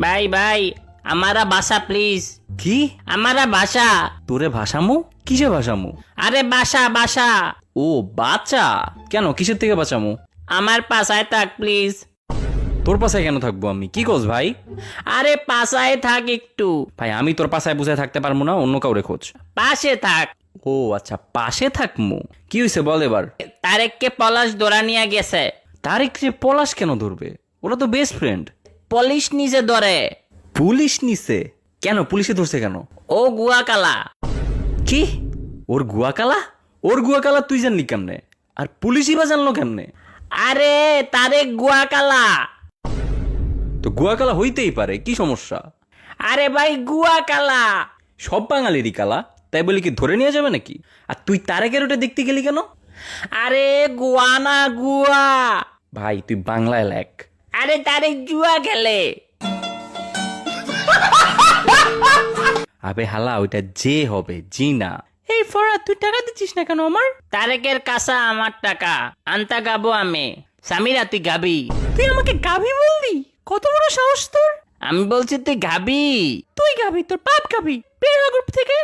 ভাই ভাই আমারা বাসা প্লিজ। কি? আমারা বাসা। তোরে ভাসামু? কিসে ভাসামু? আরে বাসা বাসা। ও বাচ্চা। কেন, কিসের থেকে বাঁচামু? আমার পাশায় থাক প্লিজ। তোর পাশায় কেন থাকবো আমি? কি কস ভাই? আরে পাশায় থাক একটু। ভাই আমি তোর পাশায় বুঝায় থাকতে পারবো না, অন্য কাউরে খোঁজ। পাশে থাক। ও আচ্ছা, পাশে থাকমু। কি হয়েছে বল এবার। তারেককে পলাশ ধরা নিয়ে গেছে। তারিক রে পলাশ কেন ধরবে? ওরা তো বেস্ট ফ্রেন্ড। পুলিশ নিচে ধরে। পুলিশ নিছে? কেন, পুলিশে ধরছে কেন? ও গুয়াকালা। কি? ওর গুয়াকালা? ওর গুয়াকালা তুই জানলি কেমনে? আর পুলিশই বা জানলো কেমনে? আরে তারেক গুয়াকালা। তো গুয়াকালা হইতেই পারে, কি সমস্যা? আরে ভাই গুয়াকালা। সব বাঙালিরই কালা, তাই বলে কি ধরে নিয়ে যাবে নাকি? আর তুই তারেকের ওটা দেখতে গেলি কেন? আরে গুয়া না গুয়া। ভাই তুই বাংলায় লেখ। আরে তারেক জুয়া খেলে। আবে হালা, ওইটা যে হবে জি না। এই ফরাদ তুই টাকা দিচ্ছিস না কেন আমার? তারেকের কাছে আমার টাকা আনতা গাবো আমি। সামিরা তুই গাবি। তুই আমাকে গাবি বললি? কত বড় সাহস তোর! আমি বলছি তুই গাবি। তুই গাবি, তোর বাপ গাবি। বের হ গ্রুপ থেকে।